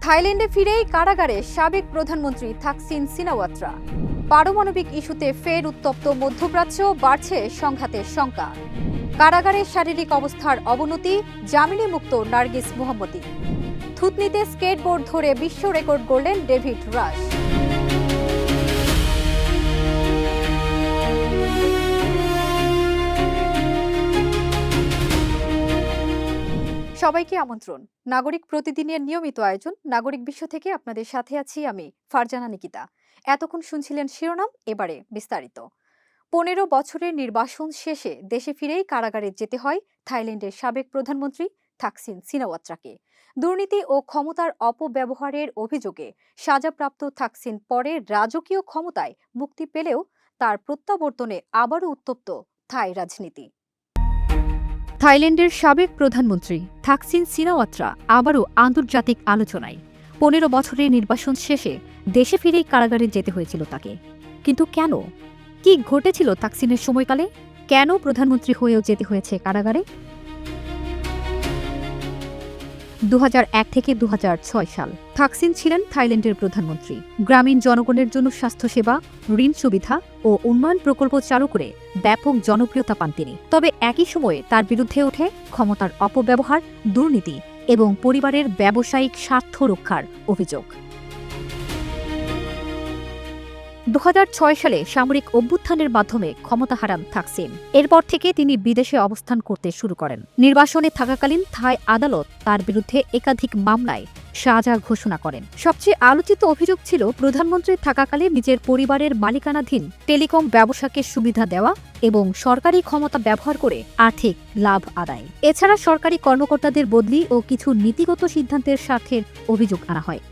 থাইল্যান্ডে ফিরেই কারাগারে সাবেক প্রধানমন্ত্রী থাকসিন সিনাওয়াত্রা। পারমাণবিক ইস্যুতে ফের উত্তপ্ত মধ্যপ্রাচ্য, বাড়ছে সংঘাতের শঙ্কা। কারাগারে শারীরিক অবস্থার অবনতি, জামিনে মুক্ত নার্গিস মোহাম্মদী। থুতনিতে স্কেটবোর্ড ধরে বিশ্ব রেকর্ড গড়লেন ডেভিড রাশ। সবাইকে আমন্ত্রণ। নাগরিক প্রতিদিনের নিয়মিত আয়োজন নাগরিক বিশ্ব থেকে আপনাদের সাথে আছি আমি ফারজানা নিকিতা। এতক্ষণ শুনছিলেন শিরোনাম, এবারে বিস্তারিত। 15 বছরের নির্বাসন শেষে দেশে ফিরেই কারাগারে যেতে হয় থাইল্যান্ডের সাবেক প্রধানমন্ত্রী থাকসিন সিনাওয়াত্রাকে। দুর্নীতি ও ক্ষমতার অপব্যবহারের অভিযোগে সাজাপ্রাপ্ত থাকসিন পরে রাজকীয় ক্ষমতায় মুক্তি পেলেও তার প্রত্যাবর্তনে আবারও উত্তপ্ত থাই রাজনীতি। থাইল্যান্ডের সাবেক প্রধানমন্ত্রী থাকসিন সিনাওয়াত্রা আবারও আন্তর্জাতিক আলোচনায়। 15 বছরের নির্বাসন শেষে দেশে ফিরেই কারাগারে যেতে হয়েছিল তাকে। কিন্তু কেন? কি ঘটেছিল থাকসিনের সময়কালে? কেন প্রধানমন্ত্রী হয়েও যেতে হয়েছে কারাগারে? 2001 থেকে 2006 সাল থাকসিন ছিলেন থাইল্যান্ডের প্রধানমন্ত্রী। গ্রামীণ জনগণের জন্য স্বাস্থ্যসেবা, ঋণ সুবিধা ও উন্নয়ন প্রকল্প চালু করে ব্যাপক জনপ্রিয়তা পান তিনি। তবে একই সময়ে তার বিরুদ্ধে ওঠে ক্ষমতার অপব্যবহার, দুর্নীতি এবং পরিবারের ব্যবসায়িক স্বার্থ রক্ষার অভিযোগ। 2006 সালে সামরিক অভ্যুত্থানের মাধ্যমে ক্ষমতা হারান থাকসিন। এরপর থেকে তিনি বিদেশে অবস্থান করতে শুরু করেন। নির্বাসনে থাকাকালীন থাই আদালত তার বিরুদ্ধে একাধিক মামলায় সাজা ঘোষণা করেন। সবচেয়ে আলোচিত অভিযোগ ছিল প্রধানমন্ত্রী থাকাকালে নিজের পরিবারের মালিকানাধীন টেলিকম ব্যবসাকে সুবিধা দেওয়া এবং সরকারি ক্ষমতা ব্যবহার করে আর্থিক লাভ আদায়। এছাড়া সরকারি কর্মকর্তাদের বদলি ও কিছু নীতিগত সিদ্ধান্তের স্বার্থের অভিযোগ আনা হয়।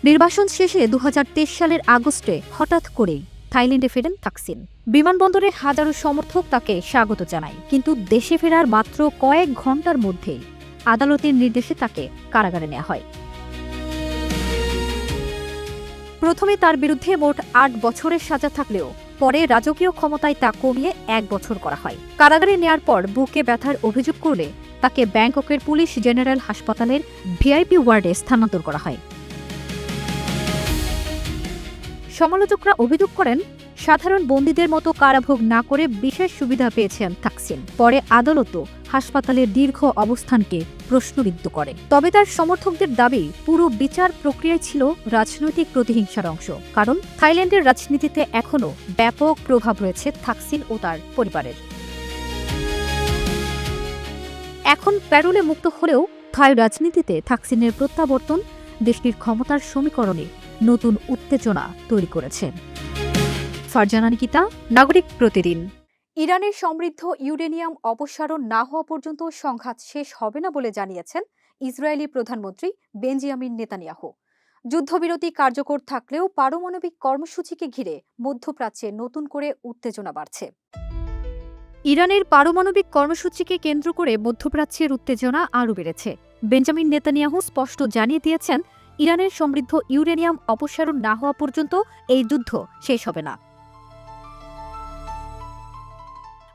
নির্বাসন শেষে 2023 সালের আগস্টে হঠাৎ করেই থাইল্যান্ডে ফেরেন থাকসিন। বিমানবন্দরে হাজারো সমর্থক তাকে স্বাগত জানায়, কিন্তু দেশে ফেরার মাত্র কয়েক ঘন্টার মধ্যেই আদালতের নির্দেশে তাকে কারাগারে নেওয়া হয়। প্রথমে তার বিরুদ্ধে মোট 8 বছরের সাজা থাকলেও পরে রাজকীয় ক্ষমতায় তা কমিয়ে 1 বছর করা হয়। কারাগারে নেয়ার পর বুকে ব্যথার অভিযোগ করলে তাকে ব্যাংককের পুলিশ জেনারেল হাসপাতালের ভিআইপি ওয়ার্ডে স্থানান্তর করা হয়। সমালোচকরা অভিযোগ করেন, সাধারণ বন্দীদের মতো কারাভোগ না করে বিশেষ সুবিধা পেয়েছেন থাকসিন। পরে আদালতও হাসপাতালের দীর্ঘ অবস্থানকে প্রশ্নবিদ্ধ করে। তবে তার সমর্থকদের দাবি, পুরো বিচার প্রক্রিয়ায় ছিল রাজনৈতিক প্রতিহিংসার অংশ, কারণ থাইল্যান্ডের রাজনীতিতে এখনও ব্যাপক প্রভাব রয়েছে থাকসিন ও তার পরিবারের। এখন প্যারোলে মুক্ত হলেও থাই রাজনীতিতে থাকসিনের প্রত্যাবর্তন দেশটির ক্ষমতার সমীকরণে নতুন উত্তেজনা তৈরি করেছে। ফারজানা নিকিতা, নাগরিক প্রতিদিন। ইরানের সমৃদ্ধ ইউরেনিয়াম অপসারণ না হওয়া পর্যন্ত সংঘাত শেষ হবে না বলে জানিয়েছেন ইসরায়েলি প্রধানমন্ত্রী বেঞ্জামিন নেতানিয়াহু। যুদ্ধবিরতি কার্যকর থাকলেও পারমাণবিক কর্মসূচিকে ঘিরে মধ্যপ্রাচ্যে নতুন করে উত্তেজনা বাড়ছে। ইরানের পারমাণবিক কর্মসূচিকে কেন্দ্র করে মধ্যপ্রাচ্যের উত্তেজনা আরও বেড়েছে। বেঞ্জামিন নেতানিয়াহু স্পষ্ট জানিয়ে দিয়েছেন, ইরানের সমৃদ্ধ ইউরেনিয়াম অপসারণ না হওয়া পর্যন্ত এই যুদ্ধ শেষ হবে না।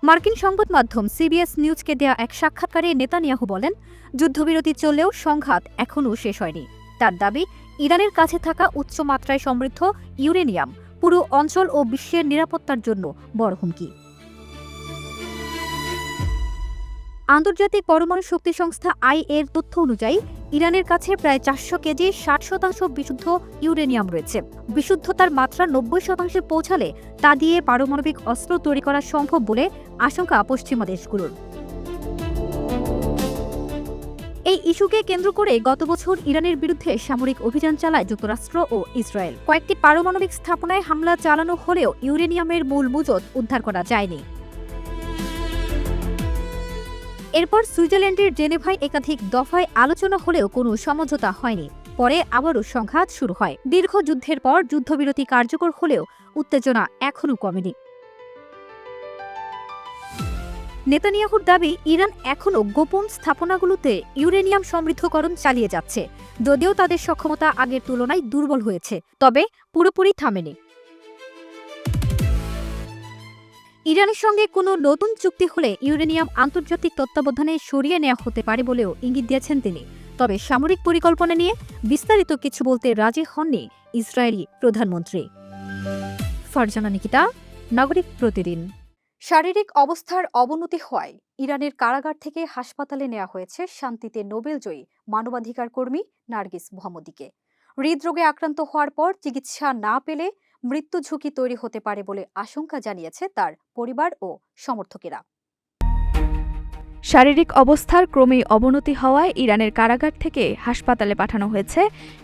মার্কিন সংবাদ মাধ্যম সিবিএস নিউজকে দেয়া এক সাক্ষাৎকারে নেতানিয়াহু বলেন, যুদ্ধবিরতি চললেও সংঘাত এখনও শেষ হয়নি। তার দাবি, ইরানের কাছে থাকা উচ্চ মাত্রায় সমৃদ্ধ ইউরেনিয়াম পুরো অঞ্চল ও বিশ্বের নিরাপত্তার জন্য বড় হুমকি। আন্তর্জাতিক পরমাণু শক্তি সংস্থা এর তথ্য অনুযায়ী ইরানের কাছে প্রায় 400 কেজি 60% বিশুদ্ধ ইউরেনিয়াম রয়েছে। বিশুদ্ধতার মাত্রা 90% পৌঁছালে তা দিয়ে পারমাণবিক অস্ত্র তৈরি করা সম্ভব বলে আশঙ্কা পশ্চিমা দেশগুলোর। এই ইস্যুকে কেন্দ্র করে গত বছর ইরানের বিরুদ্ধে সামরিক অভিযান চালায় যুক্তরাষ্ট্র ও ইসরায়েল। কয়েকটি পারমাণবিক স্থাপনায় হামলা চালানো হলেও ইউরেনিয়ামের মূল মজুত উদ্ধার করা যায়নি। এরপর সুইজারল্যান্ডের জেনেভায় একাধিক দফায় আলোচনা হলেও কোনো সমঝোতা হয়নি। পরে আবারও সংঘাত শুরু হয়। দীর্ঘ যুদ্ধের পর যুদ্ধবিরতি কার্যকর হলেও উত্তেজনা এখনও কমেনি। নেতানিয়াহুর দাবি, ইরান এখনও গোপন স্থাপনাগুলোতে ইউরেনিয়াম সমৃদ্ধকরণ চালিয়ে যাচ্ছে। যদিও তাদের সক্ষমতা আগের তুলনায় দুর্বল হয়েছে, তবে পুরোপুরি থামেনি। ইরানের সঙ্গে কোনো নতুন চুক্তি হলে ইউরেনিয়াম আন্তর্জাতিক তত্ত্বাবধানে সরিয়ে নেওয়া হতে পারে বলেও ইঙ্গিত দিয়েছেন তিনি। তবে সামরিক পরিকল্পনা নিয়ে বিস্তারিত কিছু বলতে রাজি হননি ইসরায়েলি প্রধানমন্ত্রী। ফারজানা নিকিতা, নাগরিক প্রতিদিন। শারীরিক অবস্থার অবনতি হওয়ায় ইরানের কারাগার থেকে হাসপাতালে নেওয়া হয়েছে শান্তিতে নোবেলজয়ী মানবাধিকার কর্মী নার্গিস মোহাম্মদীকে। হৃদরোগে আক্রান্ত হওয়ার পর চিকিৎসা না পেলে মৃত্যু ঝুঁকি তৈরি হতে পারে বলে আশঙ্কা জানিয়েছে তার পরিবার ও সমর্থকেরা। শারীরিক অবস্থার ক্রমেই অবনতি হওয়ায় ইরানের কারাগার থেকে হাসপাতালে পাঠানো হয়েছে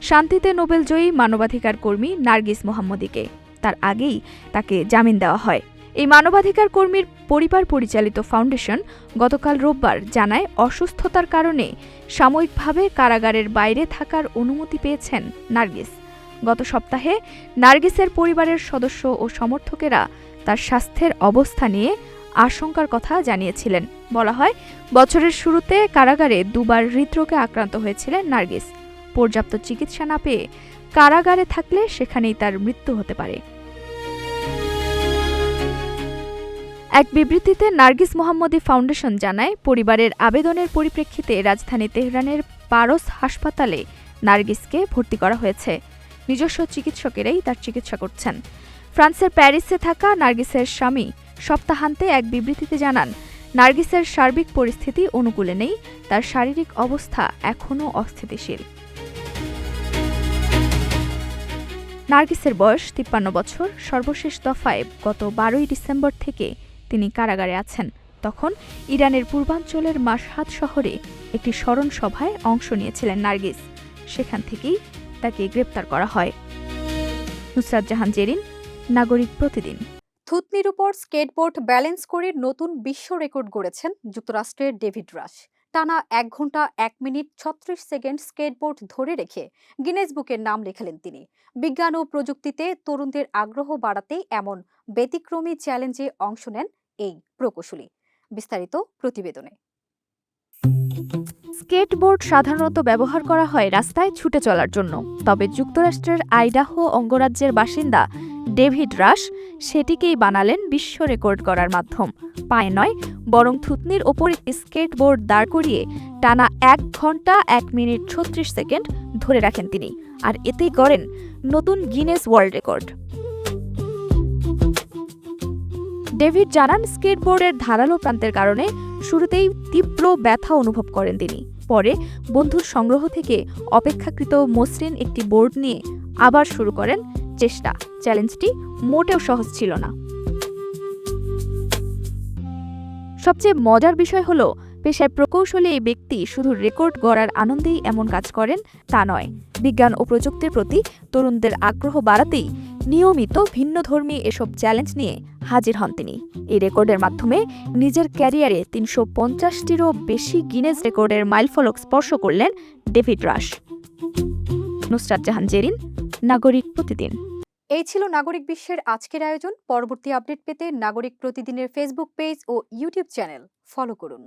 শান্তিতে নোবেলজয়ী মানবাধিকার কর্মী নার্গিস মোহাম্মদীকে। তার আগেই তাকে জামিন দেওয়া হয়। এই মানবাধিকার কর্মীর পরিবার পরিচালিত ফাউন্ডেশন গতকাল রোববার জানায়, অসুস্থতার কারণে সাময়িকভাবে কারাগারের বাইরে থাকার অনুমতি পেয়েছেন নার্গিস। গত সপ্তাহে নার্গিসের পরিবারের সদস্য ও সমর্থকেরা তার স্বাস্থ্যের অবস্থা নিয়ে আশঙ্কার কথা জানিয়েছিলেন। বলা হয়, বছরের শুরুতে কারাগারে দুবার হৃদরোগে আক্রান্ত হয়েছিলেন নার্গিস। পর্যাপ্ত চিকিৎসা না পেয়ে কারাগারে থাকলে সেখানেই তার মৃত্যু হতে পারে। এক বিবৃতিতে নার্গিস মোহাম্মদী ফাউন্ডেশন জানায়, পরিবারের আবেদনের পরিপ্রেক্ষিতে রাজধানী তেহরানের পারস হাসপাতালে নার্গিসকে ভর্তি করা হয়েছে। নিজস্ব চিকিৎসকেরাই তার চিকিৎসা করছেন। ফ্রান্সের প্যারিসে থাকা নার্গিসের স্বামী সপ্তাহান্তে এক বিবৃতিতে জানান, নার্গিসের সার্বিক পরিস্থিতি অনুকূলে নেই, তার শারীরিক অবস্থা এখনও অস্থিতিশীল। নার্গিসের বয়স ৫৩ বছর। সর্বশেষ দফায় গত ১২ ডিসেম্বর থেকে তিনি কারাগারে আছেন। তখন ইরানের পূর্বাঞ্চলের মাশহাদ শহরে একটি স্মরণ সভায় অংশ নিয়েছিলেন নার্গিস। সেখান থেকেই তাকে গ্রেপ্তার করা হয়। নুসরাত জাহান জেরিন, নাগরিক প্রতিদিন। থুতনির উপর স্কেটবোর্ড ব্যালেন্স করে নতুন বিশ্ব রেকর্ড গড়েছেন যুক্তরাষ্ট্রের ডেভিড রাশ। টানা ১ ঘন্টা ১ মিনিট ৩৬ সেকেন্ড স্কেটবোর্ড ধরে রেখে গিনেস বুকের নাম লেখালেন তিনি। বিজ্ঞান ও প্রযুক্তিতে তরুণদের আগ্রহ বাড়াতে এমন ব্যতিক্রমী চ্যালেঞ্জে অংশ নেন এই প্রকৌশলী। বিস্তারিত প্রতিবেদনে। স্কেটবোর্ড সাধারণত ব্যবহার করা হয় রাস্তায় ছুটে চলার জন্য, তবে যুক্তরাষ্ট্রের আইডাহো অঙ্গরাজ্যের বাসিন্দা ডেভিড রাশ সেটিকেই বানালেন বিশ্ব রেকর্ড করার মাধ্যম। পায়ে নয়, বরং থুতনির ওপর স্কেটবোর্ড দাঁড় করিয়ে টানা ১ ঘন্টা ১ মিনিট ৩৬ সেকেন্ড ধরে রাখেন তিনি, আর এতেই গড়েন নতুন গিনেস ওয়ার্ল্ড রেকর্ড। ডেভিড জানান, স্কেটবোর্ডের ধারালো প্রান্তের কারণে শুরুতেই তীব্র ব্যথা অনুভব করেন তিনি। পরে বন্ধুর সংগ্রহ থেকে অপেক্ষাকৃত মসৃণ একটি বোর্ড নিয়ে আবার শুরু করেন চেষ্টা। চ্যালেঞ্জটি মোটেও সহজ ছিল না। সবচেয়ে মজার বিষয় হলো, পেশায় প্রকৌশলী এই ব্যক্তি শুধু রেকর্ড গড়ার আনন্দেই এমন কাজ করেন তা নয়। বিজ্ঞান ও প্রযুক্তির প্রতি তরুণদের আগ্রহ বাড়াতেই নিয়মিত ভিন্নধর্মী এসব চ্যালেঞ্জ নিয়ে হাজির হন তিনি। এই রেকর্ডের মাধ্যমে নিজের ক্যারিয়ারে ৩৫০টিরও বেশি গিনেস রেকর্ডের মাইলফলক স্পর্শ করলেন ডেভিড রাশ। নুসরাত জাহান জেরিন, নাগরিক প্রতিদিন। এই ছিল নাগরিক বিশ্বের আজকের আয়োজন। পরবর্তী আপডেট পেতে নাগরিক প্রতিদিনের ফেসবুক পেজ ও ইউটিউব চ্যানেল ফলো করুন।